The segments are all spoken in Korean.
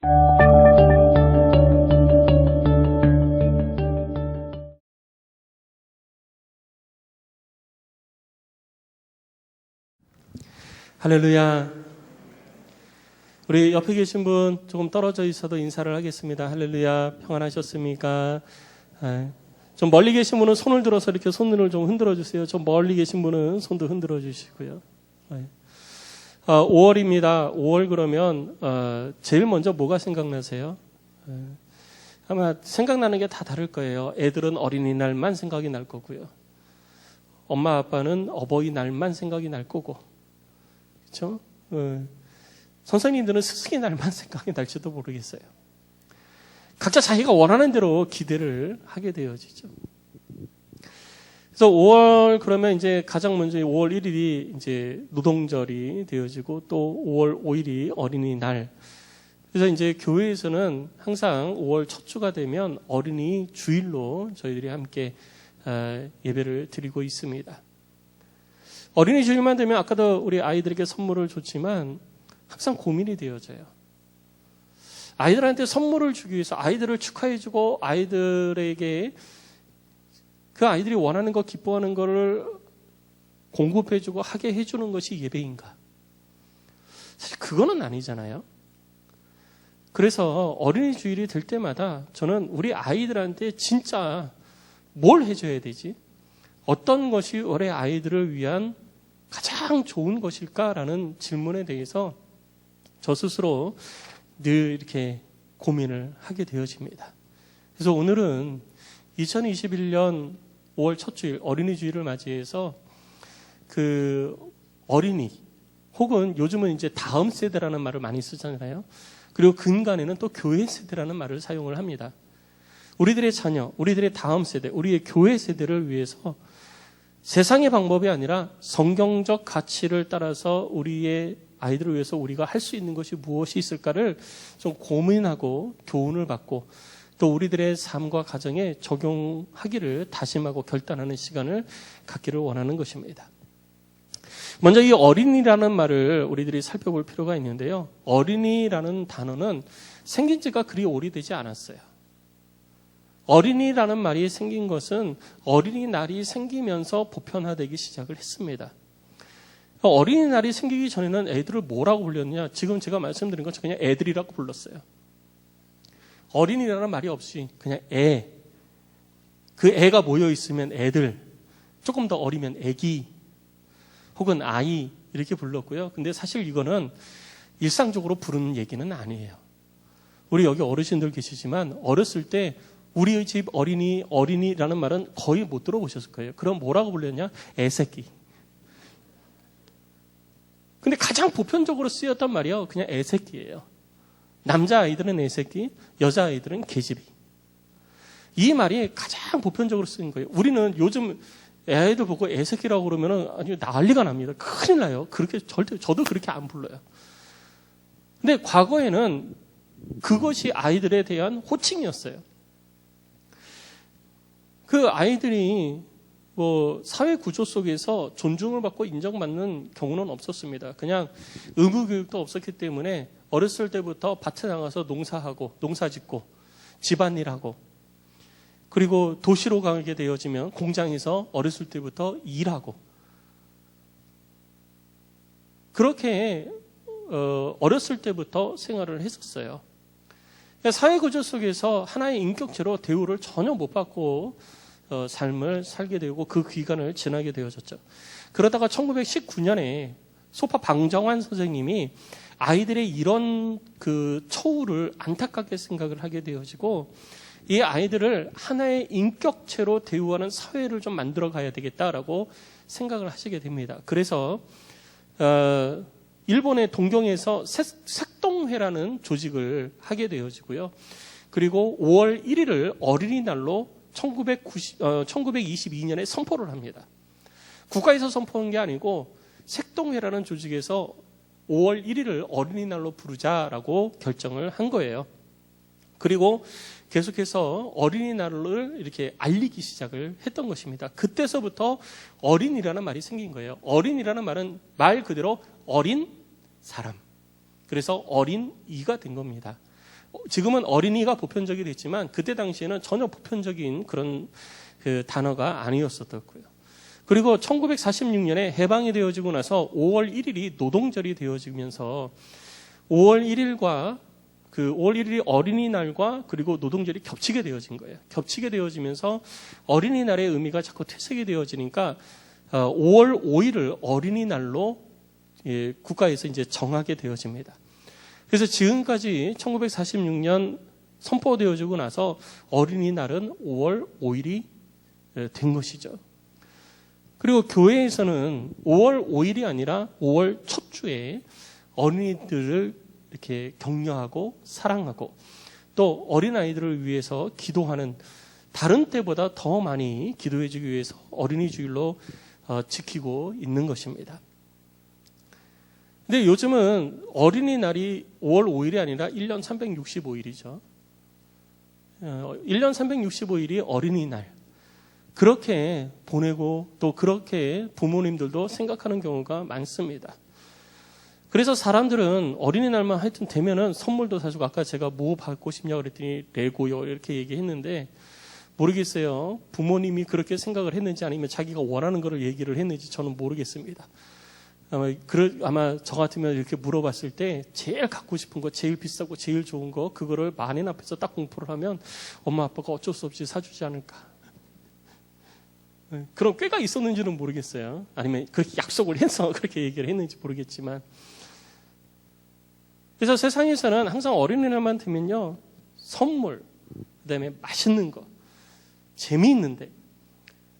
할렐루야. 우리 옆에 계신 분 조금 떨어져 있어도 인사를 하겠습니다. 할렐루야. 평안하셨습니까? 좀 멀리 계신 분은 손을 들어서 이렇게 손을 좀 흔들어 주세요. 좀 멀리 계신 분은 손도 흔들어 주시고요. 5월입니다. 5월 그러면 제일 먼저 뭐가 생각나세요? 아마 생각나는 게 다 다를 거예요. 애들은 어린이날만 생각이 날 거고요. 엄마 아빠는 어버이날만 생각이 날 거고. 그렇죠? 선생님들은 스승의 날만 생각이 날지도 모르겠어요. 각자 자기가 원하는 대로 기대를 하게 되어지죠. 그래서 5월 그러면 이제 가장 먼저 5월 1일이 이제 노동절이 되어지고 또 5월 5일이 어린이날. 그래서 이제 교회에서는 항상 5월 첫 주가 되면 어린이 주일로 저희들이 함께 예배를 드리고 있습니다. 어린이 주일만 되면 아까도 우리 아이들에게 선물을 줬지만 항상 고민이 되어져요. 아이들한테 선물을 주기 위해서 아이들을 축하해주고 아이들에게 그 아이들이 원하는 거 기뻐하는 거를 공급해주고 하게 해주는 것이 예배인가? 사실 그거는 아니잖아요. 그래서 어린이 주일이 될 때마다 저는 우리 아이들한테 진짜 뭘 해줘야 되지? 어떤 것이 우리 아이들을 위한 가장 좋은 것일까라는 질문에 대해서 저 스스로 늘 이렇게 고민을 하게 되어집니다. 그래서 오늘은 2021년 5월 첫 주일 어린이 주일을 맞이해서 그 어린이 혹은 요즘은 이제 다음 세대라는 말을 많이 쓰잖아요. 그리고 근간에는 또 교회 세대라는 말을 사용을 합니다. 우리들의 자녀, 우리들의 다음 세대, 우리의 교회 세대를 위해서 세상의 방법이 아니라 성경적 가치를 따라서 우리의 아이들을 위해서 우리가 할 수 있는 것이 무엇이 있을까를 좀 고민하고 교훈을 받고 또 우리들의 삶과 가정에 적용하기를 다짐하고 결단하는 시간을 갖기를 원하는 것입니다. 먼저 이 어린이라는 말을 우리들이 살펴볼 필요가 있는데요. 어린이라는 단어는 생긴 지가 그리 오래되지 않았어요. 어린이라는 말이 생긴 것은 어린이날이 생기면서 보편화되기 시작을 했습니다. 어린이날이 생기기 전에는 애들을 뭐라고 불렀냐? 지금 제가 말씀드린 것처럼 그냥 애들이라고 불렀어요. 어린이라는 말이 없이 그냥 애. 그 애가 모여 있으면 애들. 조금 더 어리면 애기. 혹은 아이. 이렇게 불렀고요. 근데 사실 이거는 일상적으로 부르는 얘기는 아니에요. 우리 여기 어르신들 계시지만 어렸을 때 우리 집 어린이라는 말은 거의 못 들어보셨을 거예요. 그럼 뭐라고 불렸냐? 애새끼. 근데 가장 보편적으로 쓰였단 말이요. 그냥 애새끼예요. 남자아이들은 애새끼, 여자아이들은 계집이. 이 말이 가장 보편적으로 쓰인 거예요. 우리는 요즘 애들 보고 애새끼라고 그러면 아주 난리가 납니다. 큰일 나요. 그렇게 저도 그렇게 안 불러요. 근데 과거에는 그것이 아이들에 대한 호칭이었어요. 그 아이들이 사회 구조 속에서 존중을 받고 인정받는 경우는 없었습니다. 그냥 의무 교육도 없었기 때문에 어렸을 때부터 밭에 나가서 농사하고 농사짓고 집안일하고 그리고 도시로 가게 되어지면 공장에서 어렸을 때부터 일하고 그렇게 어렸을 때부터 생활을 했었어요. 사회 구조 속에서 하나의 인격체로 대우를 전혀 못 받고 삶을 살게 되고 그 기간을 지나게 되어졌죠. 그러다가 1919년에 소파 방정환 선생님이 아이들의 이런 그 처우를 안타깝게 생각을 하게 되어지고 이 아이들을 하나의 인격체로 대우하는 사회를 좀 만들어 가야 되겠다라고 생각을 하시게 됩니다. 그래서 일본의 동경에서 색동회라는 조직을 하게 되어지고요. 그리고 5월 1일을 어린이날로 1922년에 선포를 합니다. 국가에서 선포한 게 아니고 색동회라는 조직에서 5월 1일을 어린이날로 부르자라고 결정을 한 거예요. 그리고 계속해서 어린이날을 이렇게 알리기 시작을 했던 것입니다. 그때서부터 어린이라는 말이 생긴 거예요. 어린이라는 말은 말 그대로 어린 사람. 그래서 어린이가 된 겁니다. 지금은 어린이가 보편적이 됐지만 그때 당시에는 전혀 보편적인 그런 그 단어가 아니었었고요. 그리고 1946년에 해방이 되어지고 나서 5월 1일이 노동절이 되어지면서 5월 1일과 그 5월 1일이 어린이날과 그리고 노동절이 겹치게 되어진 거예요. 겹치게 되어지면서 어린이날의 의미가 자꾸 퇴색이 되어지니까 5월 5일을 어린이날로 국가에서 이제 정하게 되어집니다. 그래서 지금까지 1946년 선포되어지고 나서 어린이날은 5월 5일이 된 것이죠. 그리고 교회에서는 5월 5일이 아니라 5월 첫 주에 어린이들을 이렇게 격려하고 사랑하고 또 어린아이들을 위해서 기도하는 다른 때보다 더 많이 기도해주기 위해서 어린이 주일로 지키고 있는 것입니다. 근데 요즘은 어린이날이 5월 5일이 아니라 1년 365일이죠. 1년 365일이 어린이날. 그렇게 보내고 또 그렇게 부모님들도 생각하는 경우가 많습니다. 그래서 사람들은 어린이날만 하여튼 되면은 선물도 사주고 아까 제가 뭐 받고 싶냐고 그랬더니 레고요 이렇게 얘기했는데 모르겠어요. 부모님이 그렇게 생각을 했는지 아니면 자기가 원하는 거를 얘기를 했는지 저는 모르겠습니다. 아마 저 같으면 이렇게 물어봤을 때 제일 갖고 싶은 거, 제일 비싸고 제일 좋은 거 그거를 만인 앞에서 딱 공포를 하면 엄마 아빠가 어쩔 수 없이 사주지 않을까. 그런 꾀가 있었는지는 모르겠어요. 아니면 그렇게 약속을 해서 그렇게 얘기를 했는지 모르겠지만. 그래서 세상에서는 항상 어린이날만 되면요. 선물, 그다음에 맛있는 거, 재미있는데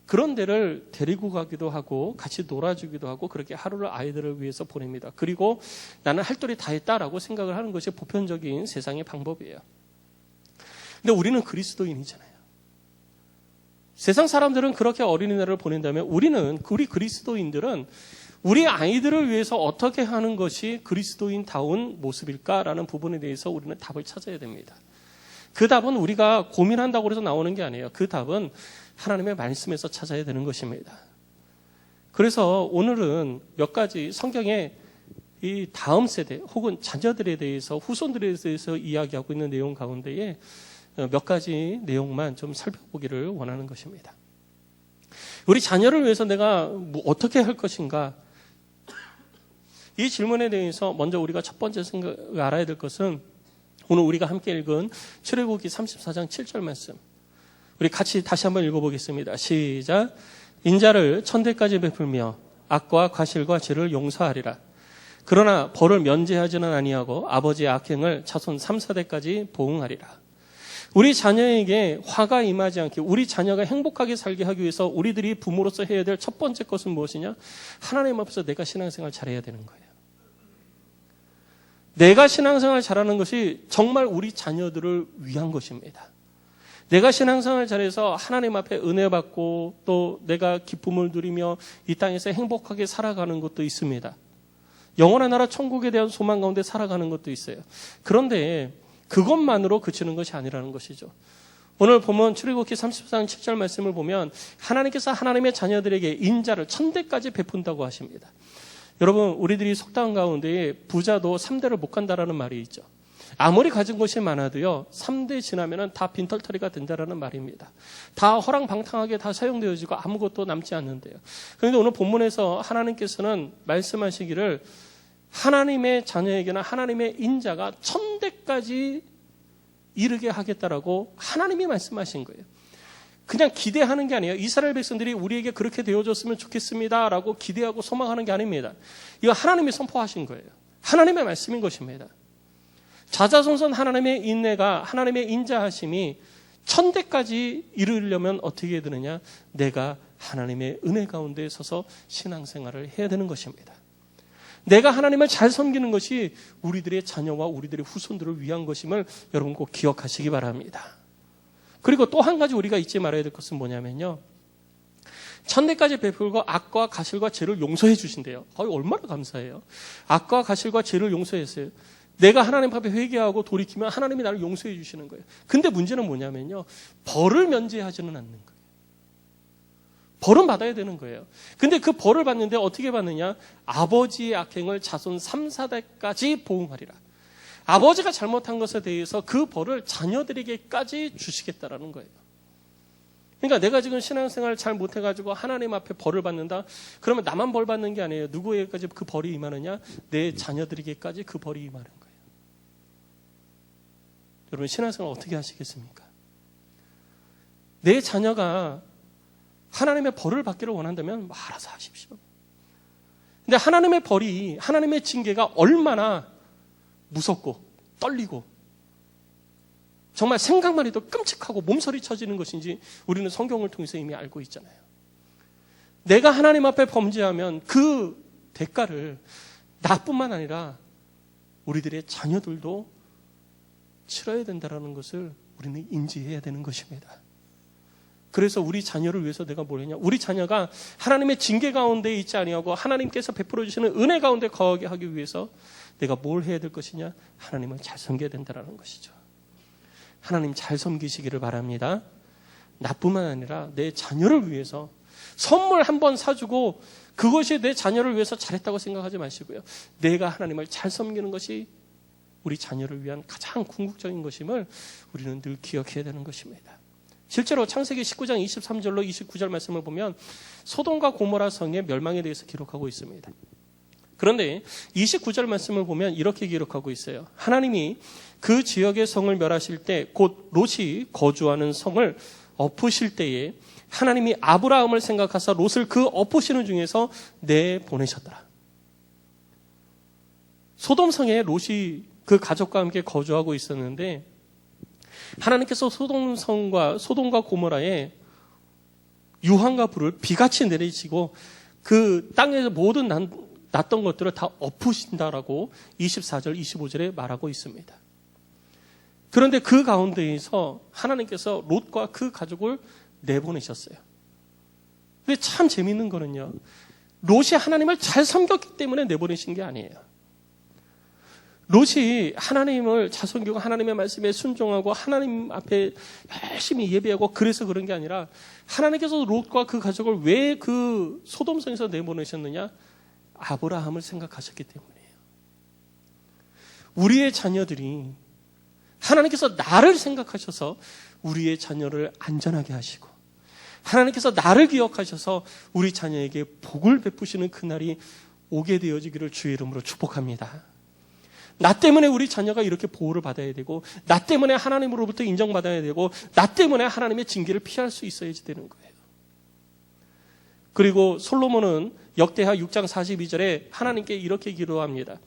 그런 데를 데리고 가기도 하고 같이 놀아주기도 하고 그렇게 하루를 아이들을 위해서 보냅니다. 그리고 나는 할 도리 다 했다라고 생각을 하는 것이 보편적인 세상의 방법이에요. 근데 우리는 그리스도인이잖아요. 세상 사람들은 그렇게 어린이날을 보낸다면 우리 그리스도인들은 우리 아이들을 위해서 어떻게 하는 것이 그리스도인다운 모습일까라는 부분에 대해서 우리는 답을 찾아야 됩니다. 그 답은 우리가 고민한다고 해서 나오는 게 아니에요. 그 답은 하나님의 말씀에서 찾아야 되는 것입니다. 그래서 오늘은 몇 가지 성경의 이 다음 세대 혹은 자녀들에 대해서 후손들에 대해서 이야기하고 있는 내용 가운데에 몇 가지 내용만 좀 살펴보기를 원하는 것입니다. 우리 자녀를 위해서 내가 어떻게 할 것인가? 이 질문에 대해서 먼저 우리가 첫 번째 알아야 될 것은 오늘 우리가 함께 읽은 출애굽기 34장 7절 말씀. 우리 같이 다시 한번 읽어보겠습니다. 시작. 인자를 천대까지 베풀며 악과 과실과 죄를 용서하리라. 그러나 벌을 면제하지는 아니하고 아버지의 악행을 자손 3, 4대까지 보응하리라. 우리 자녀에게 화가 임하지 않게 우리 자녀가 행복하게 살게 하기 위해서 우리들이 부모로서 해야 될 첫 번째 것은 무엇이냐? 하나님 앞에서 내가 신앙생활 잘해야 되는 거예요. 내가 신앙생활 잘하는 것이 정말 우리 자녀들을 위한 것입니다. 내가 신앙생활 잘해서 하나님 앞에 은혜 받고 또 내가 기쁨을 누리며 이 땅에서 행복하게 살아가는 것도 있습니다. 영원한 나라 천국에 대한 소망 가운데 살아가는 것도 있어요. 그런데 그것만으로 그치는 것이 아니라는 것이죠. 오늘 보면 출애굽기 34장 7절 말씀을 보면 하나님께서 하나님의 자녀들에게 인자를 천대까지 베푼다고 하십니다. 여러분 우리들이 속담 가운데에 부자도 3대를 못 간다라는 말이 있죠. 아무리 가진 것이 많아도요 3대 지나면 다 빈털터리가 된다라는 말입니다. 다 허랑방탕하게 다 사용되어지고 아무것도 남지 않는데요. 그런데 오늘 본문에서 하나님께서는 말씀하시기를 하나님의 자녀에게는 하나님의 인자가 천대까지 이르게 하겠다라고 하나님이 말씀하신 거예요. 그냥 기대하는 게 아니에요. 이스라엘 백성들이 우리에게 그렇게 되어줬으면 좋겠습니다라고 기대하고 소망하는 게 아닙니다. 이거 하나님이 선포하신 거예요. 하나님의 말씀인 것입니다. 자자손손 하나님의 인내가 하나님의 인자하심이 천대까지 이루려면 어떻게 해야 되느냐? 내가 하나님의 은혜 가운데 서서 신앙생활을 해야 되는 것입니다. 내가 하나님을 잘 섬기는 것이 우리들의 자녀와 우리들의 후손들을 위한 것임을 여러분 꼭 기억하시기 바랍니다. 그리고 또 한 가지 우리가 잊지 말아야 될 것은 뭐냐면요. 천대까지 베풀고 악과 가실과 죄를 용서해 주신대요. 얼마나 감사해요. 악과 가실과 죄를 용서했어요. 내가 하나님 앞에 회개하고 돌이키면 하나님이 나를 용서해 주시는 거예요. 근데 문제는 뭐냐면요. 벌을 면제하지는 않는 거예요. 벌은 받아야 되는 거예요. 근데 그 벌을 받는데 어떻게 받느냐? 아버지의 악행을 자손 3, 4대까지 보응하리라. 아버지가 잘못한 것에 대해서 그 벌을 자녀들에게까지 주시겠다라는 거예요. 그러니까 내가 지금 신앙생활 잘 못해가지고 하나님 앞에 벌을 받는다? 그러면 나만 벌 받는 게 아니에요. 누구에게까지 그 벌이 임하느냐? 내 자녀들에게까지 그 벌이 임하는 거예요. 여러분, 신앙생활 어떻게 하시겠습니까? 내 자녀가 하나님의 벌을 받기를 원한다면 알아서 하십시오. 근데 하나님의 벌이, 하나님의 징계가 얼마나 무섭고 떨리고 정말 생각만 해도 끔찍하고 몸서리 쳐지는 것인지 우리는 성경을 통해서 이미 알고 있잖아요. 내가 하나님 앞에 범죄하면 그 대가를 나뿐만 아니라 우리들의 자녀들도 치러야 된다는 것을 우리는 인지해야 되는 것입니다. 그래서 우리 자녀를 위해서 내가 뭘 했냐? 우리 자녀가 하나님의 징계 가운데 있지 아니하고 하나님께서 베풀어 주시는 은혜 가운데 거하게 하기 위해서 내가 뭘 해야 될 것이냐? 하나님을 잘 섬겨야 된다는 것이죠. 하나님 잘 섬기시기를 바랍니다. 나뿐만 아니라 내 자녀를 위해서 선물 한번 사주고 그것이 내 자녀를 위해서 잘했다고 생각하지 마시고요. 내가 하나님을 잘 섬기는 것이 우리 자녀를 위한 가장 궁극적인 것임을 우리는 늘 기억해야 되는 것입니다. 실제로 창세기 19장 23절로 29절 말씀을 보면 소돔과 고모라 성의 멸망에 대해서 기록하고 있습니다. 그런데 29절 말씀을 보면 이렇게 기록하고 있어요. 하나님이 그 지역의 성을 멸하실 때 곧 롯이 거주하는 성을 엎으실 때에 하나님이 아브라함을 생각하사 롯을 그 엎으시는 중에서 내보내셨더라. 소돔 성에 롯이 그 가족과 함께 거주하고 있었는데 하나님께서 소돔과 고모라에 유황과 불을 비같이 내리시고 그 땅에서 모든 났던 것들을 다 엎으신다라고 24절, 25절에 말하고 있습니다. 그런데 그 가운데에서 하나님께서 롯과 그 가족을 내보내셨어요. 근데 참 재밌는 거는요. 롯이 하나님을 잘 섬겼기 때문에 내보내신 게 아니에요. 롯이 하나님을 잘 섬기고 하나님의 말씀에 순종하고 하나님 앞에 열심히 예배하고 그래서 그런 게 아니라 하나님께서 롯과 그 가족을 왜 그 소돔성에서 내보내셨느냐? 아브라함을 생각하셨기 때문이에요. 우리의 자녀들이 하나님께서 나를 생각하셔서 우리의 자녀를 안전하게 하시고 하나님께서 나를 기억하셔서 우리 자녀에게 복을 베푸시는 그날이 오게 되어지기를 주의 이름으로 축복합니다. 나 때문에 우리 자녀가 이렇게 보호를 받아야 되고 나 때문에 하나님으로부터 인정받아야 되고 나 때문에 하나님의 징계를 피할 수 있어야지 되는 거예요. 그리고 솔로몬은 역대하 6장 42절에 하나님께 이렇게 기도합니다.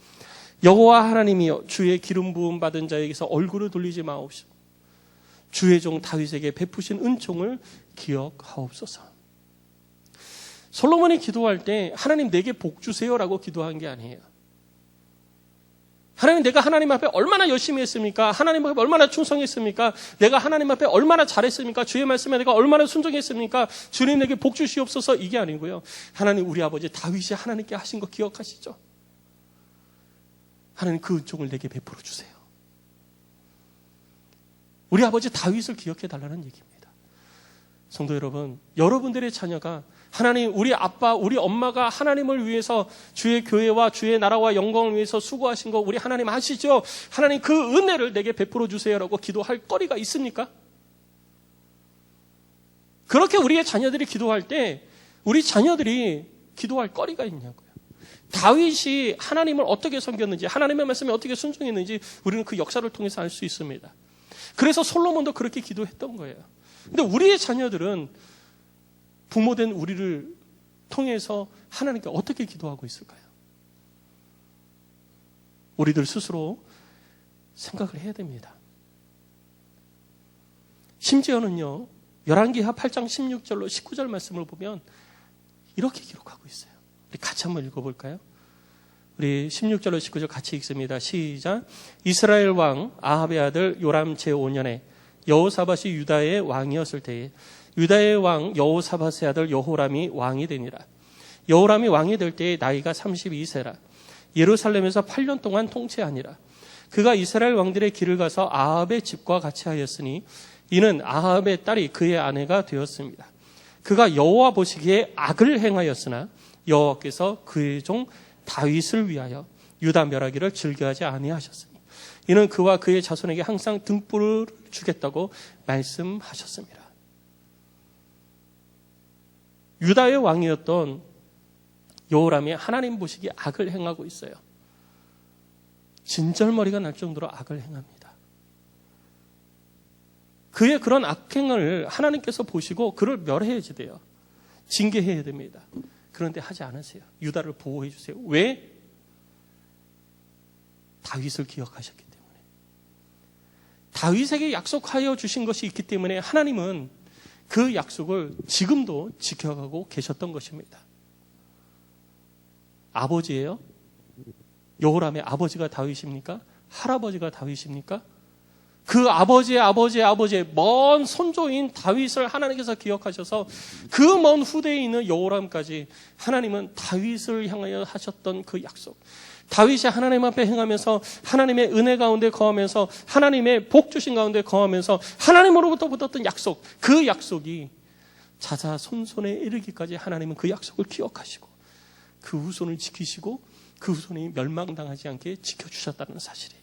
여호와 하나님이여 주의 기름 부음 받은 자에게서 얼굴을 돌리지 마옵시고 주의 종 다윗에게 베푸신 은총을 기억하옵소서. 솔로몬이 기도할 때 하나님 내게 복 주세요라고 기도한 게 아니에요. 하나님 내가 하나님 앞에 얼마나 열심히 했습니까? 하나님 앞에 얼마나 충성했습니까? 내가 하나님 앞에 얼마나 잘했습니까? 주의 말씀에 내가 얼마나 순종했습니까? 주님 내게 복 주시옵소서 이게 아니고요. 하나님 우리 아버지 다윗이 하나님께 하신 거 기억하시죠? 하나님 그 은총을 내게 베풀어 주세요. 우리 아버지 다윗을 기억해 달라는 얘기입니다. 성도 여러분, 여러분들의 자녀가 하나님, 우리 아빠, 우리 엄마가 하나님을 위해서 주의 교회와 주의 나라와 영광을 위해서 수고하신 거 우리 하나님 아시죠? 하나님 그 은혜를 내게 베풀어 주세요라고 기도할 거리가 있습니까? 그렇게 우리의 자녀들이 기도할 때 우리 자녀들이 기도할 거리가 있냐고요. 다윗이 하나님을 어떻게 섬겼는지 하나님의 말씀에 어떻게 순종했는지 우리는 그 역사를 통해서 알 수 있습니다. 그래서 솔로몬도 그렇게 기도했던 거예요. 근데 우리의 자녀들은 부모된 우리를 통해서 하나님께 어떻게 기도하고 있을까요? 우리들 스스로 생각을 해야 됩니다. 심지어는요, 열왕기하 8장 16절로 19절 말씀을 보면 이렇게 기록하고 있어요. 우리 같이 한번 읽어볼까요? 우리 16절로 19절 같이 읽습니다. 시작. 이스라엘 왕 아합의 아들 요람 제5년에 여호사밧이 유다의 왕이었을 때에 유다의 왕 여호사밧의 아들 여호람이 왕이 되니라. 여호람이 왕이 될 때에 나이가 32세라. 예루살렘에서 8년 동안 통치하니라. 그가 이스라엘 왕들의 길을 가서 아합의 집과 같이 하였으니 이는 아합의 딸이 그의 아내가 되었습니다. 그가 여호와 보시기에 악을 행하였으나 여호와께서 그의 종 다윗을 위하여 유다 멸하기를 즐겨하지 아니하셨으니 이는 그와 그의 자손에게 항상 등불을 주겠다고 말씀하셨습니다. 유다의 왕이었던 여호람이 하나님 보시기에 악을 행하고 있어요. 진절머리가 날 정도로 악을 행합니다. 그의 그런 악행을 하나님께서 보시고 그를 멸해야 돼요. 징계해야 됩니다. 그런데 하지 않으세요. 유다를 보호해 주세요. 왜? 다윗을 기억하셨기 때문에. 다윗에게 약속하여 주신 것이 있기 때문에 하나님은 그 약속을 지금도 지켜가고 계셨던 것입니다. 아버지예요? 여호람의 아버지가 다윗입니까? 할아버지가 다윗입니까? 그 아버지의 먼 손조인 다윗을 하나님께서 기억하셔서 그 먼 후대에 있는 여호람까지 하나님은 다윗을 향하여 하셨던 그 약속, 다윗이 하나님 앞에 행하면서 하나님의 은혜 가운데 거하면서 하나님의 복 주신 가운데 거하면서 하나님으로부터 붙었던 약속, 그 약속이 자자손손에 이르기까지 하나님은 그 약속을 기억하시고 그 후손을 지키시고 그 후손이 멸망당하지 않게 지켜주셨다는 사실이에요.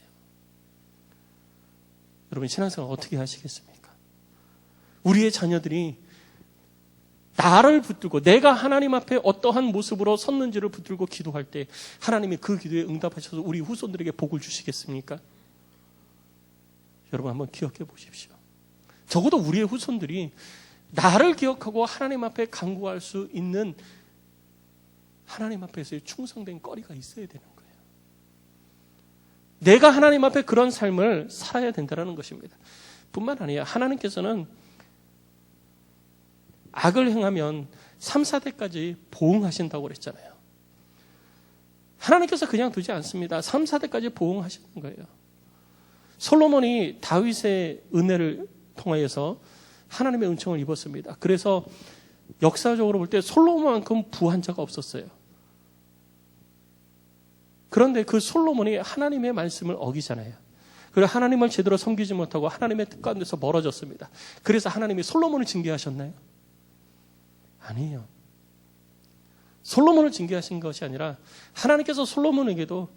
여러분, 신앙생활 어떻게 하시겠습니까? 우리의 자녀들이 나를 붙들고 내가 하나님 앞에 어떠한 모습으로 섰는지를 붙들고 기도할 때 하나님이 그 기도에 응답하셔서 우리 후손들에게 복을 주시겠습니까? 여러분, 한번 기억해 보십시오. 적어도 우리의 후손들이 나를 기억하고 하나님 앞에 간구할 수 있는 하나님 앞에서의 충성된 거리가 있어야 되는 거예요. 내가 하나님 앞에 그런 삶을 살아야 된다는 것입니다. 뿐만 아니라 하나님께서는 악을 행하면 3, 4대까지 보응하신다고 그랬잖아요. 하나님께서 그냥 두지 않습니다. 3, 4대까지 보응하시는 거예요. 솔로몬이 다윗의 은혜를 통하여서 하나님의 은총을 입었습니다. 그래서 역사적으로 볼 때 솔로몬만큼 부한 자가 없었어요. 그런데 그 솔로몬이 하나님의 말씀을 어기잖아요. 그리고 하나님을 제대로 섬기지 못하고 하나님의 뜻 가운데서 멀어졌습니다. 그래서 하나님이 솔로몬을 징계하셨나요? 아니에요. 솔로몬을 징계하신 것이 아니라 하나님께서 솔로몬에게도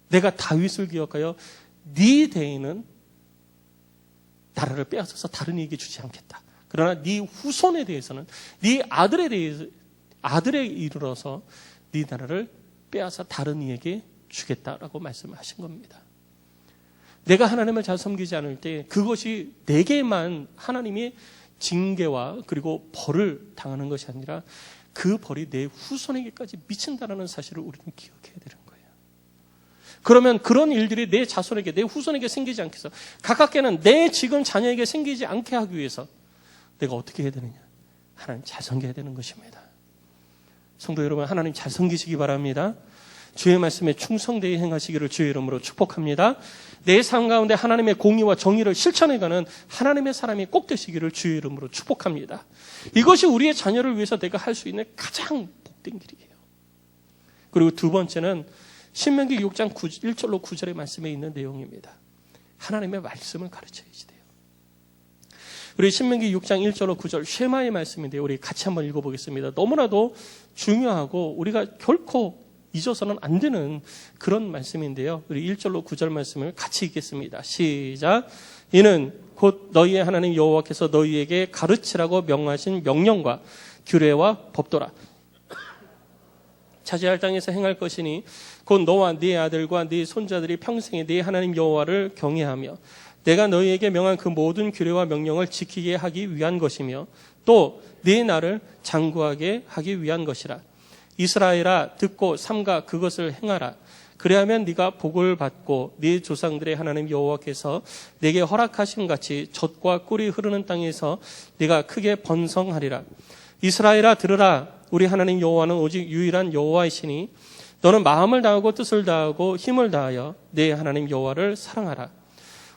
내가 다윗을 기억하여 네 대에는 나라를 빼앗아서 다른 이에게 주지 않겠다. 그러나 네 후손에 대해서는 네 아들에 이르러서 네 나라를 빼앗아 다른 이에게 주겠다라고 말씀하신 겁니다. 내가 하나님을 잘 섬기지 않을 때 그것이 내게만 하나님이 징계와 그리고 벌을 당하는 것이 아니라 그 벌이 내 후손에게까지 미친다라는 사실을 우리는 기억해야 되는 거예요. 그러면 그런 일들이 내 자손에게, 내 후손에게 생기지 않게 해서 가깝게는 내 지금 자녀에게 생기지 않게 하기 위해서 내가 어떻게 해야 되느냐? 하나님 잘 섬겨야 되는 것입니다. 성도 여러분, 하나님 잘 섬기시기 바랍니다. 주의 말씀에 충성되게 행하시기를 주의 이름으로 축복합니다. 내 삶 가운데 하나님의 공의와 정의를 실천해가는 하나님의 사람이 꼭 되시기를 주의 이름으로 축복합니다. 이것이 우리의 자녀를 위해서 내가 할 수 있는 가장 복된 길이에요. 그리고 두 번째는 신명기 6장 1절로 9절의 말씀에 있는 내용입니다. 하나님의 말씀을 가르쳐야지 돼요. 우리 신명기 6장 1절로 9절 쉐마의 말씀인데요. 우리 같이 한번 읽어보겠습니다. 너무나도 중요하고 우리가 결코 잊어서는 안 되는 그런 말씀인데요. 우리 1절로 9절 말씀을 같이 읽겠습니다. 시작. 이는 곧 너희의 하나님 여호와께서 너희에게 가르치라고 명하신 명령과 규례와 법도라. 차지할 땅에서 행할 것이니 곧 너와 네 아들과 네 손자들이 평생에 네 하나님 여호와를 경외하며 내가 너희에게 명한 그 모든 규례와 명령을 지키게 하기 위한 것이며 또 네 나를 장구하게 하기 위한 것이라. 이스라엘아 듣고 삼가 그것을 행하라. 그리하면 네가 복을 받고 네 조상들의 하나님 여호와께서 네게 허락하신 같이 젖과 꿀이 흐르는 땅에서 네가 크게 번성하리라. 이스라엘아 들으라. 우리 하나님 여호와는 오직 유일한 여호와이시니 너는 마음을 다하고 뜻을 다하고 힘을 다하여 네 하나님 여호와를 사랑하라.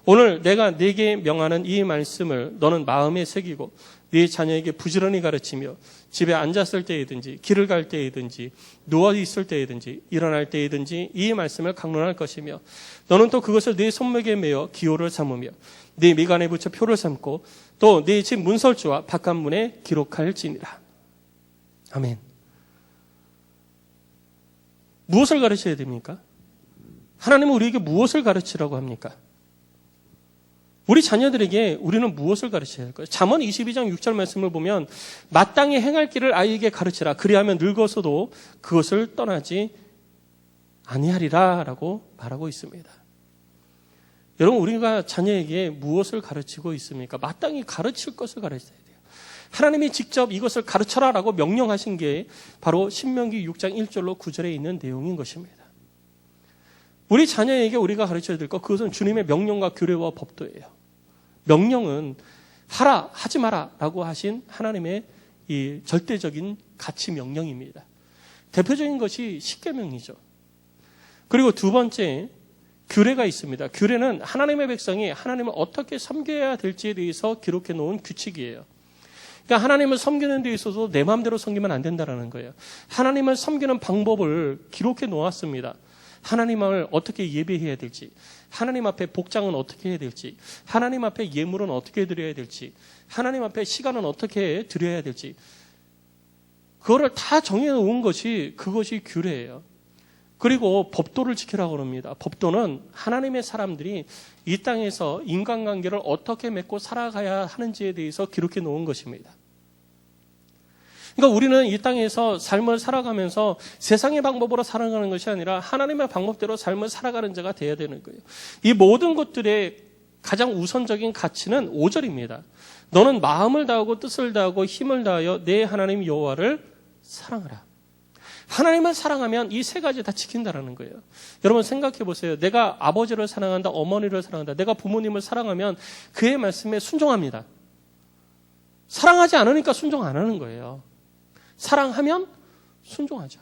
오늘 내가 네게 명하는 이 말씀을 너는 마음에 새기고 네 자녀에게 부지런히 가르치며 집에 앉았을 때이든지 길을 갈 때이든지 누워 있을 때이든지 일어날 때이든지 이 말씀을 강론할 것이며 너는 또 그것을 네 손목에 매어 기호를 삼으며 네 미간에 붙여 표를 삼고 또 네 집 문설주와 바깥문에 기록할지니라. 아멘. 무엇을 가르쳐야 됩니까? 하나님은 우리에게 무엇을 가르치라고 합니까? 우리 자녀들에게 우리는 무엇을 가르쳐야 할까요? 잠언 22장 6절 말씀을 보면 마땅히 행할 길을 아이에게 가르치라. 그리하면 늙어서도 그것을 떠나지 아니하리라 라고 말하고 있습니다. 여러분, 우리가 자녀에게 무엇을 가르치고 있습니까? 마땅히 가르칠 것을 가르쳐야 돼요. 하나님이 직접 이것을 가르쳐라 라고 명령하신 게 바로 신명기 6장 1절로 9절에 있는 내용인 것입니다. 우리 자녀에게 우리가 가르쳐야 될 것, 그것은 주님의 명령과 규례와 법도예요. 명령은 하라, 하지 마라 라고 하신 하나님의 이 절대적인 가치 명령입니다. 대표적인 것이 십계명이죠. 그리고 두 번째, 규례가 있습니다. 규례는 하나님의 백성이 하나님을 어떻게 섬겨야 될지에 대해서 기록해 놓은 규칙이에요. 그러니까 하나님을 섬기는 데 있어서 내 마음대로 섬기면 안 된다는 거예요. 하나님을 섬기는 방법을 기록해 놓았습니다. 하나님을 어떻게 예배해야 될지, 하나님 앞에 복장은 어떻게 해야 될지, 하나님 앞에 예물은 어떻게 드려야 될지, 하나님 앞에 시간은 어떻게 드려야 될지, 그거를 다 정해놓은 것이 그것이 규례예요. 그리고 법도를 지키라고 합니다. 법도는 하나님의 사람들이 이 땅에서 인간관계를 어떻게 맺고 살아가야 하는지에 대해서 기록해 놓은 것입니다. 그러니까 우리는 이 땅에서 삶을 살아가면서 세상의 방법으로 살아가는 것이 아니라 하나님의 방법대로 삶을 살아가는 자가 되어야 되는 거예요. 이 모든 것들의 가장 우선적인 가치는 5절입니다. 너는 마음을 다하고 뜻을 다하고 힘을 다하여 내 하나님 여호와를 사랑하라. 하나님을 사랑하면 이 세 가지 다 지킨다라는 거예요. 여러분 생각해 보세요. 내가 아버지를 사랑한다, 어머니를 사랑한다, 내가 부모님을 사랑하면 그의 말씀에 순종합니다. 사랑하지 않으니까 순종 안 하는 거예요. 사랑하면 순종하죠.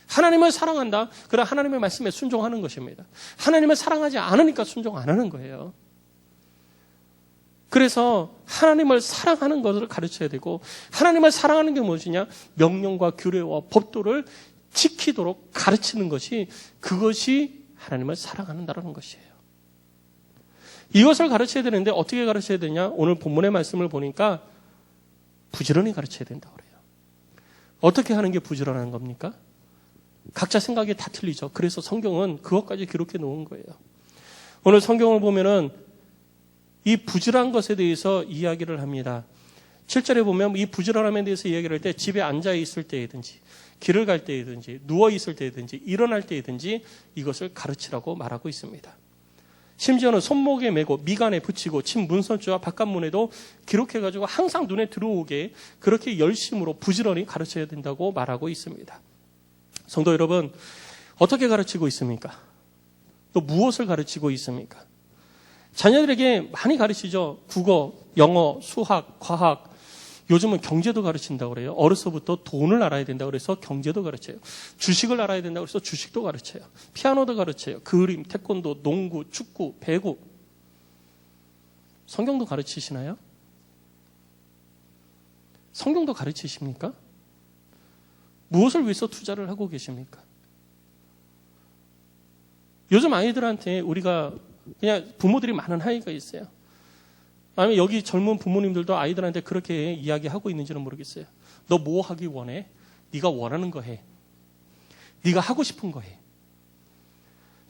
하나님을 사랑한다. 그럼 하나님의 말씀에 순종하는 것입니다. 하나님을 사랑하지 않으니까 순종 안 하는 거예요. 그래서 하나님을 사랑하는 것을 가르쳐야 되고, 하나님을 사랑하는 게 무엇이냐? 명령과 규례와 법도를 지키도록 가르치는 것이, 그것이 하나님을 사랑한다는 것이에요. 이것을 가르쳐야 되는데 어떻게 가르쳐야 되냐? 오늘 본문의 말씀을 보니까 부지런히 가르쳐야 된다고 그래요. 어떻게 하는 게 부지런한 겁니까? 각자 생각이 다 틀리죠. 그래서 성경은 그것까지 기록해 놓은 거예요. 오늘 성경을 보면은 이 부지런한 것에 대해서 이야기를 합니다. 7절에 보면 이 부지런함에 대해서 이야기를 할 때 집에 앉아 있을 때이든지 길을 갈 때이든지 누워 있을 때이든지 일어날 때이든지 이것을 가르치라고 말하고 있습니다. 심지어는 손목에 메고 미간에 붙이고 집 문선주와 바깥문에도 기록해가지고 항상 눈에 들어오게 그렇게 열심으로 부지런히 가르쳐야 된다고 말하고 있습니다. 성도 여러분, 어떻게 가르치고 있습니까? 또 무엇을 가르치고 있습니까? 자녀들에게 많이 가르치죠. 국어, 영어, 수학, 과학, 요즘은 경제도 가르친다고 그래요. 어려서부터 돈을 알아야 된다고 그래서 경제도 가르쳐요. 주식을 알아야 된다고 그래서 주식도 가르쳐요. 피아노도 가르쳐요. 그림, 태권도, 농구, 축구, 배구. 성경도 가르치시나요? 성경도 가르치십니까? 무엇을 위해서 투자를 하고 계십니까? 요즘 아이들한테 우리가 그냥 부모들이 많은 아이가 있어요. 아니면 여기 젊은 부모님들도 아이들한테 그렇게 이야기하고 있는지는 모르겠어요. 너 뭐 하기 원해? 네가 원하는 거 해. 네가 하고 싶은 거 해.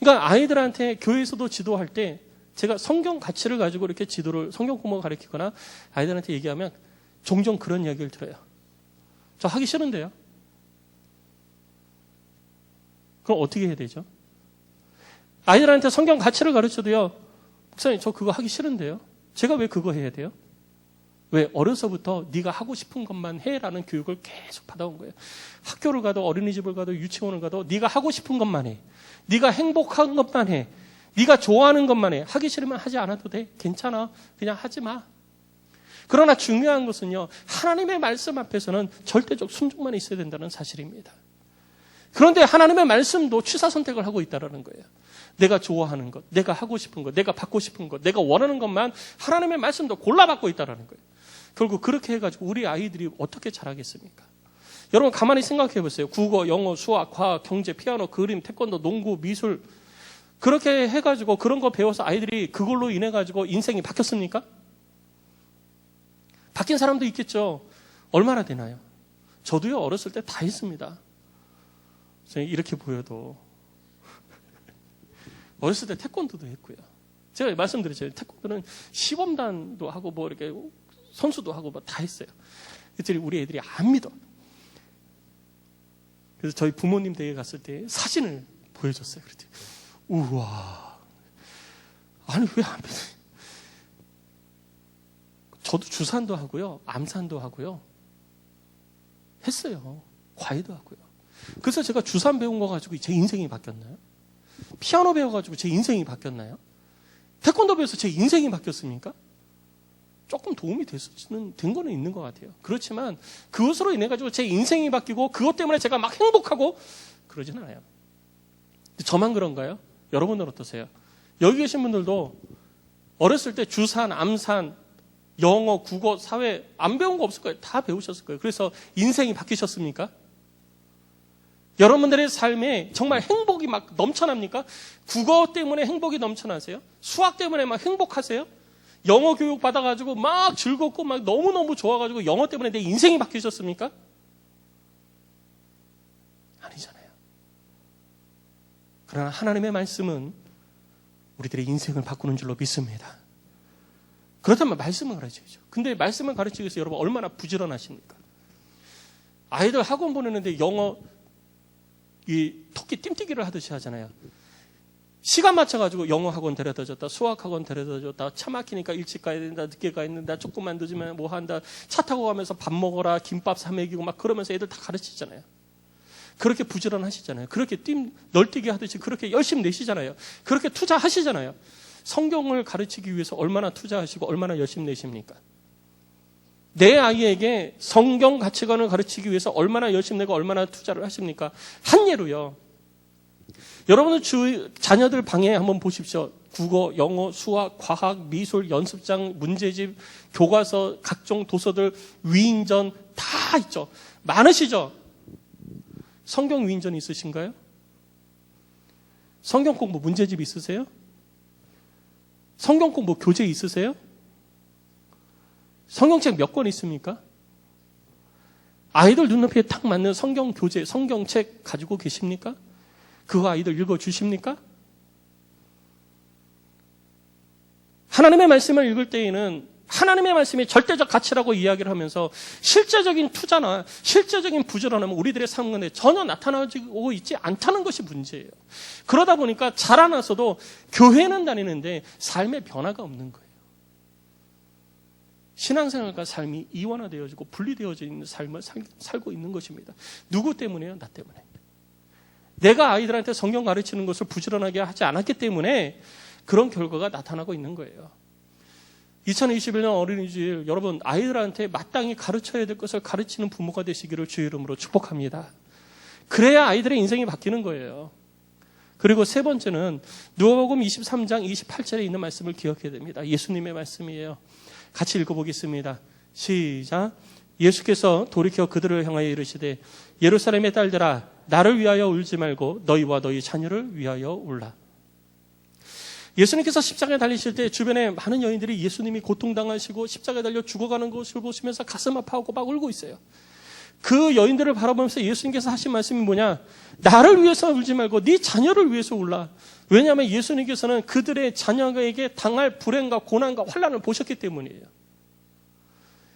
그러니까 아이들한테 교회에서도 지도할 때 제가 성경 가치를 가지고 이렇게 지도를 성경 공부를 가르치거나 아이들한테 얘기하면 종종 그런 이야기를 들어요. 저 하기 싫은데요. 그럼 어떻게 해야 되죠? 아이들한테 성경 가치를 가르쳐도요. 목사님 저 그거 하기 싫은데요. 제가 왜 그거 해야 돼요? 왜? 어려서부터 네가 하고 싶은 것만 해라는 교육을 계속 받아온 거예요. 학교를 가도 어린이집을 가도 유치원을 가도 네가 하고 싶은 것만 해. 네가 행복한 것만 해. 네가 좋아하는 것만 해. 하기 싫으면 하지 않아도 돼. 괜찮아. 그냥 하지 마. 그러나 중요한 것은요. 하나님의 말씀 앞에서는 절대적 순종만 있어야 된다는 사실입니다. 그런데 하나님의 말씀도 취사 선택을 하고 있다는 거예요. 내가 좋아하는 것, 내가 하고 싶은 것, 내가 받고 싶은 것, 내가 원하는 것만 하나님의 말씀도 골라받고 있다는 거예요. 결국 그렇게 해가지고 우리 아이들이 어떻게 자라겠습니까? 여러분 가만히 생각해 보세요. 국어, 영어, 수학, 과학, 경제, 피아노, 그림, 태권도, 농구, 미술 그렇게 해가지고 그런 거 배워서 아이들이 그걸로 인해가지고 인생이 바뀌었습니까? 바뀐 사람도 있겠죠. 얼마나 되나요? 저도요 어렸을 때 다 했습니다. 이렇게 보여도 어렸을 때 태권도도 했고요. 제가 말씀드렸잖아요. 태권도는 시범단도 하고 뭐 이렇게 선수도 하고 뭐 다 했어요. 그랬더니 우리 애들이 안 믿어. 그래서 저희 부모님 댁에 갔을 때 사진을 보여줬어요. 그랬더니 우와, 아니 왜 안 믿어? 저도 주산도 하고요, 암산도 하고요, 했어요. 과외도 하고요. 그래서 제가 주산 배운 거 가지고 제 인생이 바뀌었나요? 피아노 배워가지고 제 인생이 바뀌었나요? 태권도 배워서 제 인생이 바뀌었습니까? 조금 도움이 된 거는 있는 것 같아요. 그렇지만 그것으로 인해 가지고 제 인생이 바뀌고 그것 때문에 제가 막 행복하고 그러진 않아요. 저만 그런가요? 여러분들 어떠세요? 여기 계신 분들도 어렸을 때 주산, 암산, 영어, 국어, 사회 안 배운 거 없을 거예요. 다 배우셨을 거예요. 그래서 인생이 바뀌셨습니까? 여러분들의 삶에 정말 행복이 막 넘쳐납니까? 국어 때문에 행복이 넘쳐나세요? 수학 때문에 막 행복하세요? 영어 교육 받아가지고 막 즐겁고 막 너무너무 좋아가지고 영어 때문에 내 인생이 바뀌셨습니까? 아니잖아요. 그러나 하나님의 말씀은 우리들의 인생을 바꾸는 줄로 믿습니다. 그렇다면 말씀을 가르쳐야죠. 근데 말씀을 가르치기 위해서 여러분 얼마나 부지런하십니까? 아이들 학원 보내는데 영어 이 토끼 띠뛰기를 하듯이 하잖아요. 시간 맞춰가지고 영어 학원 데려다 줬다, 수학 학원 데려다 줬다, 차 막히니까 일찍 가야 된다, 늦게 가야 된다, 조금만 늦으면 뭐 한다, 차 타고 가면서 밥 먹어라, 김밥 사 먹이고 막 그러면서 애들 다 가르치잖아요. 그렇게 부지런하시잖아요. 그렇게 널뛰기 하듯이 그렇게 열심히 내시잖아요. 그렇게 투자하시잖아요. 성경을 가르치기 위해서 얼마나 투자하시고 얼마나 열심히 내십니까? 내 아이에게 성경 가치관을 가르치기 위해서 얼마나 열심히 내고 얼마나 투자를 하십니까? 한 예로요. 여러분들 자녀들 방에 한번 보십시오. 국어, 영어, 수학, 과학, 미술, 연습장, 문제집, 교과서, 각종 도서들, 위인전 다 있죠. 많으시죠? 성경 위인전 있으신가요? 성경 공부 문제집 있으세요? 성경 공부 교재 있으세요? 성경책 몇 권 있습니까? 아이들 눈높이에 딱 맞는 성경 교재, 성경책 가지고 계십니까? 그거 아이들 읽어주십니까? 하나님의 말씀을 읽을 때에는 하나님의 말씀이 절대적 가치라고 이야기를 하면서 실제적인 투자나 실제적인 부지런함은 우리들의 삶 가운데 전혀 나타나고 있지 않다는 것이 문제예요. 그러다 보니까 자라나서도 교회는 다니는데 삶의 변화가 없는 거예요. 신앙생활과 삶이 이원화되어지고 분리되어져 있는 삶을 살고 있는 것입니다. 누구 때문에요? 나 때문에. 내가 아이들한테 성경 가르치는 것을 부지런하게 하지 않았기 때문에 그런 결과가 나타나고 있는 거예요. 2021년 어린이주일 여러분 아이들한테 마땅히 가르쳐야 될 것을 가르치는 부모가 되시기를 주의 이름으로 축복합니다. 그래야 아이들의 인생이 바뀌는 거예요. 그리고 세 번째는 누가복음 23장 28절에 있는 말씀을 기억해야 됩니다. 예수님의 말씀이에요. 같이 읽어보겠습니다. 시작. 예수께서 돌이켜 그들을 향하여 이르시되 예루살렘의 딸들아 나를 위하여 울지 말고 너희와 너희 자녀를 위하여 울라. 예수님께서 십자가에 달리실 때 주변에 많은 여인들이 예수님이 고통당하시고 십자가에 달려 죽어가는 것을 보시면서 가슴 아파하고 막 울고 있어요. 그 여인들을 바라보면서 예수님께서 하신 말씀이 뭐냐? 나를 위해서 울지 말고 네 자녀를 위해서 울라. 왜냐하면 예수님께서는 그들의 자녀에게 당할 불행과 고난과 환난을 보셨기 때문이에요.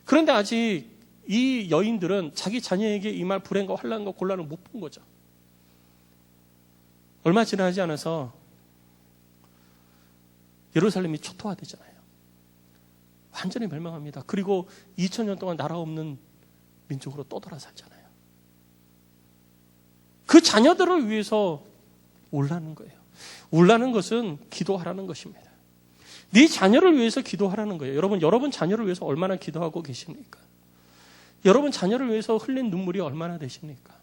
그런데 아직 이 여인들은 자기 자녀에게 임할 불행과 환난과 곤란을 못 본 거죠. 얼마 지나지 않아서 예루살렘이 초토화되잖아요. 완전히 멸망합니다. 그리고 2000년 동안 나라 없는 민족으로 떠돌아 살잖아요. 그 자녀들을 위해서 울라는 거예요. 울라는 것은 기도하라는 것입니다. 네 자녀를 위해서 기도하라는 거예요. 여러분 자녀를 위해서 얼마나 기도하고 계십니까? 여러분 자녀를 위해서 흘린 눈물이 얼마나 되십니까?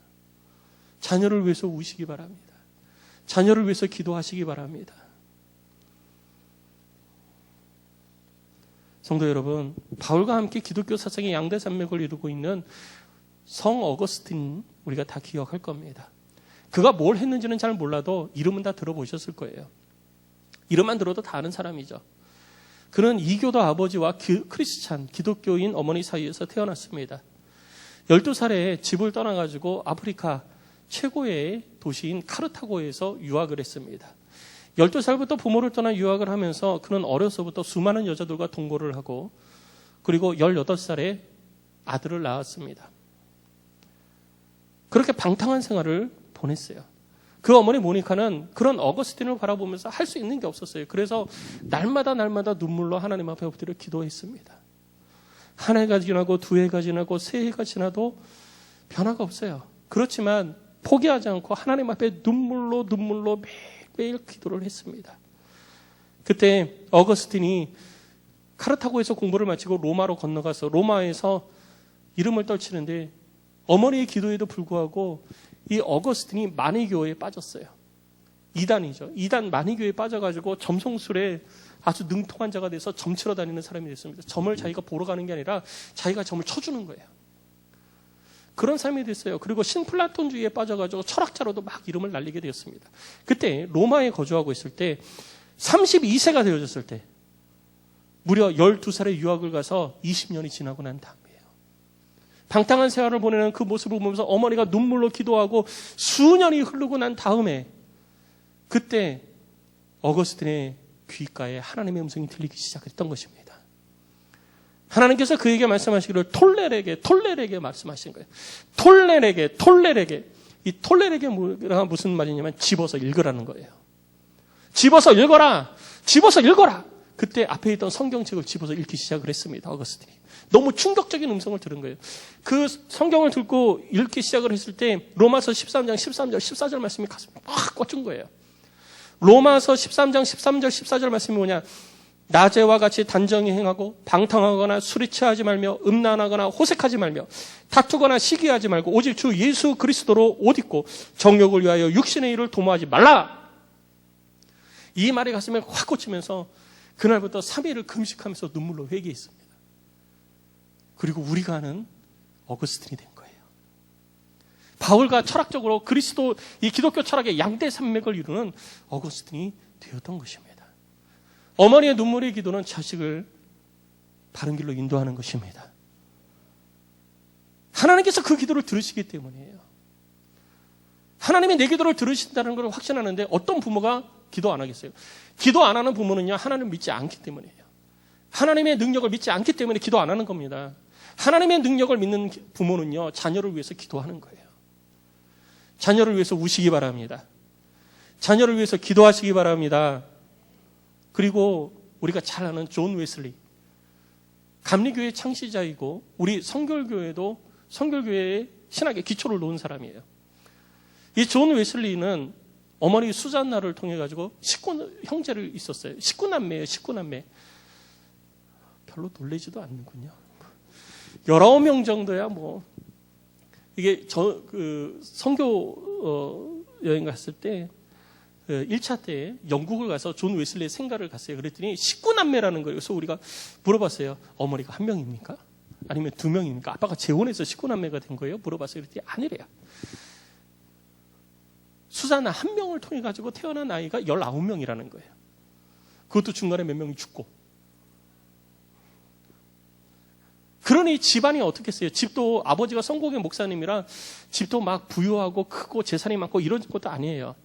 자녀를 위해서 우시기 바랍니다. 자녀를 위해서 기도하시기 바랍니다. 성도 여러분, 바울과 함께 기독교 사상의 양대 산맥을 이루고 있는 성 어거스틴 우리가 다 기억할 겁니다. 그가 뭘 했는지는 잘 몰라도 이름은 다 들어보셨을 거예요. 이름만 들어도 다 아는 사람이죠. 그는 이교도 아버지와 크리스찬 기독교인 어머니 사이에서 태어났습니다. 12살에 집을 떠나가지고 아프리카 최고의 도시인 카르타고에서 유학을 했습니다. 12살부터 부모를 떠나 유학을 하면서 그는 어려서부터 수많은 여자들과 동거를 하고 그리고 18살에 아들을 낳았습니다. 그렇게 방탕한 생활을 보냈어요. 그 어머니 모니카는 그런 어거스틴을 바라보면서 할 수 있는 게 없었어요. 그래서 날마다 눈물로 하나님 앞에 엎드려 기도했습니다. 한 해가 지나고 두 해가 지나고 세 해가 지나도 변화가 없어요. 그렇지만 포기하지 않고 하나님 앞에 눈물로 매일매일 기도를 했습니다. 그때 어거스틴이 카르타고에서 공부를 마치고 로마로 건너가서 로마에서 이름을 떨치는데 어머니의 기도에도 불구하고 이 어거스틴이 마니교에 빠졌어요. 이단이죠. 이단 마니교에 빠져가지고 점성술에 아주 능통한 자가 돼서 점치러 다니는 사람이 됐습니다. 점을 자기가 보러 가는 게 아니라 자기가 점을 쳐주는 거예요. 그런 삶이 됐어요. 그리고 신플라톤주의에 빠져가지고 철학자로도 막 이름을 날리게 되었습니다. 그때 로마에 거주하고 있을 때 32세가 되어졌을 때 무려 12살의 유학을 가서 20년이 지나고 난 다음이에요. 방탕한 생활을 보내는 그 모습을 보면서 어머니가 눈물로 기도하고 수년이 흐르고 난 다음에 그때 어거스틴의 귓가에 하나님의 음성이 들리기 시작했던 것입니다. 하나님께서 그에게 말씀하시기를 톨레에게 말씀하신 거예요. 톨레에게. 이 톨레에게가 무슨 말이냐면 집어서 읽으라는 거예요. 집어서 읽어라. 그때 앞에 있던 성경책을 집어서 읽기 시작을 했습니다. 어거스틴이. 너무 충격적인 음성을 들은 거예요. 그 성경을 듣고 읽기 시작을 했을 때 로마서 13장 13절 14절 말씀이 가슴에 확 꽂힌 거예요. 로마서 13장 13절 14절 말씀이 뭐냐? 낮에와 같이 단정히 행하고 방탕하거나 술에 취하지 말며 음란하거나 호색하지 말며 다투거나 시기하지 말고 오직 주 예수 그리스도로 옷 입고 정욕을 위하여 육신의 일을 도모하지 말라. 이 말이 가슴에 확 꽂히면서 그날부터 3일을 금식하면서 눈물로 회개했습니다. 그리고 우리가 아는 어거스틴이 된 거예요. 바울과 철학적으로 그리스도 이 기독교 철학의 양대 산맥을 이루는 어거스틴이 되었던 것입니다. 어머니의 눈물의 기도는 자식을 바른 길로 인도하는 것입니다. 하나님께서 그 기도를 들으시기 때문이에요. 하나님이 내 기도를 들으신다는 걸 확신하는데 어떤 부모가 기도 안 하겠어요? 기도 안 하는 부모는요, 하나님을 믿지 않기 때문이에요. 하나님의 능력을 믿지 않기 때문에 기도 안 하는 겁니다. 하나님의 능력을 믿는 부모는요, 자녀를 위해서 기도하는 거예요. 자녀를 위해서 우시기 바랍니다. 자녀를 위해서 기도하시기 바랍니다. 그리고 우리가 잘 아는 존 웨슬리, 감리교회 창시자이고 우리 성결교회도 성결교회의 신학의 기초를 놓은 사람이에요. 이 존 웨슬리는 어머니 수잔나를 통해 가지고 19 형제를 있었어요. 19남매예요. 19남매. 별로 놀라지도 않는군요. 19명 정도야 뭐. 이게 선교 여행 갔을 때 1차 때 영국을 가서 존 웨슬리의 생가를 갔어요. 그랬더니 19남매라는 거예요. 그래서 우리가 물어봤어요. 어머니가 한 명입니까? 아니면 두 명입니까? 아빠가 재혼해서 19남매가 된 거예요? 물어봤어요. 그랬더니 아니래요. 수잔나 한 명을 통해 가지고 태어난 아이가 19명이라는 거예요. 그것도 중간에 몇 명이 죽고. 그러니 집안이 어떻겠어요? 집도 아버지가 성공의 목사님이라 집도 막 부유하고 크고 재산이 많고 이런 것도 아니에요.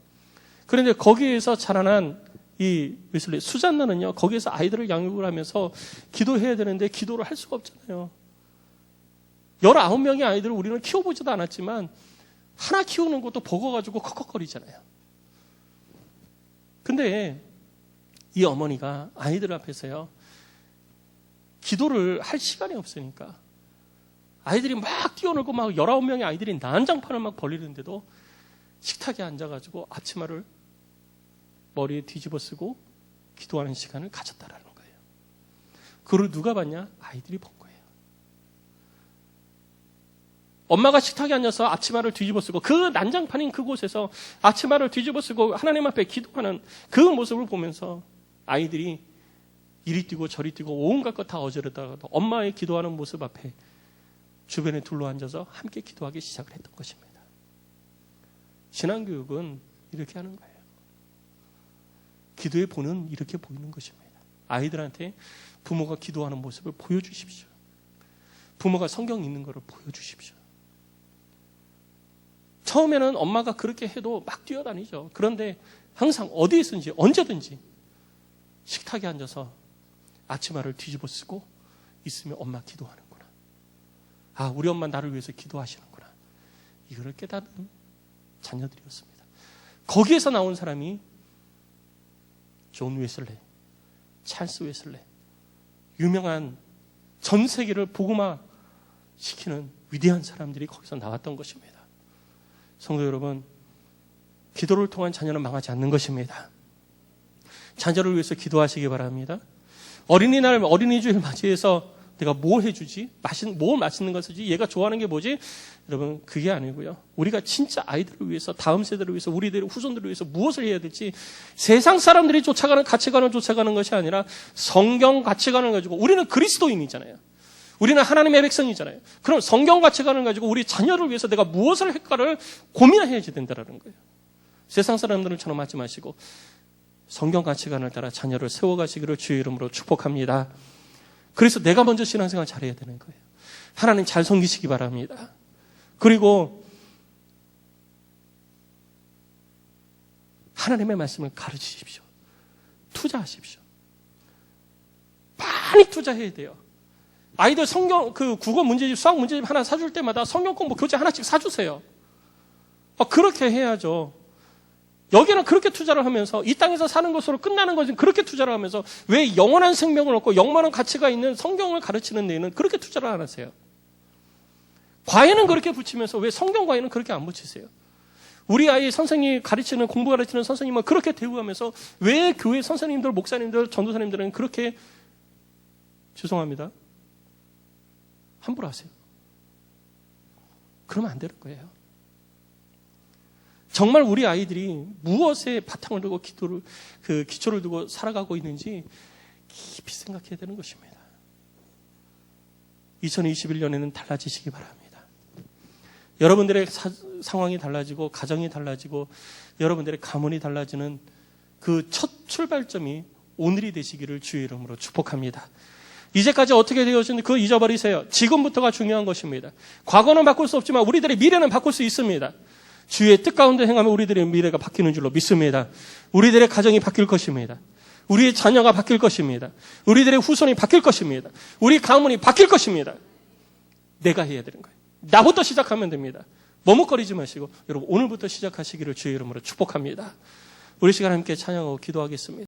그런데 거기에서 자라난 이 웨슬리 수잔나는요, 거기에서 아이들을 양육을 하면서 기도해야 되는데 기도를 할 수가 없잖아요. 19명의 아이들을 우리는 키워보지도 않았지만 하나 키우는 것도 버거가지고 컥컥거리잖아요. 근데 이 어머니가 아이들 앞에서요, 기도를 할 시간이 없으니까 아이들이 막 뛰어놀고 막 19명의 아이들이 난장판을 막 벌리는데도 식탁에 앉아가지고 앞치마를 머리에 뒤집어 쓰고 기도하는 시간을 가졌다라는 거예요. 그걸 누가 봤냐? 아이들이 본 거예요. 엄마가 식탁에 앉아서 앞치마를 뒤집어 쓰고 그 난장판인 그곳에서 앞치마를 뒤집어 쓰고 하나님 앞에 기도하는 그 모습을 보면서 아이들이 이리 뛰고 저리 뛰고 온갖 것 다 어지르다가도 엄마의 기도하는 모습 앞에 주변에 둘러앉아서 함께 기도하기 시작을 했던 것입니다. 신앙교육은 이렇게 하는 거예요. 기도의 본은 이렇게 보이는 것입니다. 아이들한테 부모가 기도하는 모습을 보여주십시오. 부모가 성경 읽는 것을 보여주십시오. 처음에는 엄마가 그렇게 해도 막 뛰어다니죠. 그런데 항상 어디에 있든지 언제든지 식탁에 앉아서 아침마를 뒤집어 쓰고 있으면 엄마 기도하는구나. 아, 우리 엄마 나를 위해서 기도하시는구나. 이거를 깨닫는 자녀들이었습니다. 거기에서 나온 사람이 존 웨슬레, 찰스 웨슬레, 유명한 전 세계를 복음화 시키는 위대한 사람들이 거기서 나왔던 것입니다. 성도 여러분, 기도를 통한 자녀는 망하지 않는 것입니다. 자녀를 위해서 기도하시기 바랍니다. 어린이날, 어린이주일 맞이해서 내가 뭘 해주지? 뭘 맛있는 걸 쓰지? 얘가 좋아하는 게 뭐지? 여러분, 그게 아니고요. 우리가 진짜 아이들을 위해서, 다음 세대를 위해서, 우리들의 후손들을 위해서 무엇을 해야 될지 세상 사람들이 쫓아가는 가치관을 쫓아가는 것이 아니라 성경 가치관을 가지고, 우리는 그리스도인이잖아요. 우리는 하나님의 백성이잖아요. 그럼 성경 가치관을 가지고 우리 자녀를 위해서 내가 무엇을 할까를 고민해야지 된다는 거예요. 세상 사람들처럼 하지 마시고 성경 가치관을 따라 자녀를 세워가시기를 주의 이름으로 축복합니다. 그래서 내가 먼저 신앙생활 잘해야 되는 거예요. 하나님 잘 섬기시기 바랍니다. 그리고 하나님의 말씀을 가르치십시오. 투자하십시오. 많이 투자해야 돼요. 아이들 성경, 국어 문제집, 수학 문제집 하나 사줄 때마다 성경 공부 교재 하나씩 사주세요. 그렇게 해야죠. 여기는 그렇게 투자를 하면서 이 땅에서 사는 것으로 끝나는 것은 그렇게 투자를 하면서 왜 영원한 생명을 얻고 영원한 가치가 있는 성경을 가르치는 데에는 그렇게 투자를 안 하세요? 과외는 그렇게 붙이면서 왜 성경 과외는 그렇게 안 붙이세요? 우리 아이 선생님 가르치는, 공부 가르치는 선생님은 그렇게 대우하면서 왜 교회 선생님들, 목사님들, 전도사님들은 그렇게, 죄송합니다, 함부로 하세요? 그러면 안 되는 거예요. 정말 우리 아이들이 무엇에 바탕을 두고 기초를 두고 살아가고 있는지 깊이 생각해야 되는 것입니다. 2021년에는 달라지시기 바랍니다. 여러분들의 상황이 달라지고 가정이 달라지고 여러분들의 가문이 달라지는 그 첫 출발점이 오늘이 되시기를 주의 이름으로 축복합니다. 이제까지 어떻게 되었는지 그거 잊어버리세요. 지금부터가 중요한 것입니다. 과거는 바꿀 수 없지만 우리들의 미래는 바꿀 수 있습니다. 주의 뜻 가운데 행하면 우리들의 미래가 바뀌는 줄로 믿습니다. 우리들의 가정이 바뀔 것입니다. 우리의 자녀가 바뀔 것입니다. 우리들의 후손이 바뀔 것입니다. 우리 가문이 바뀔 것입니다. 내가 해야 되는 거예요. 나부터 시작하면 됩니다. 머뭇거리지 마시고 여러분 오늘부터 시작하시기를 주의 이름으로 축복합니다. 우리 시간 함께 찬양하고 기도하겠습니다.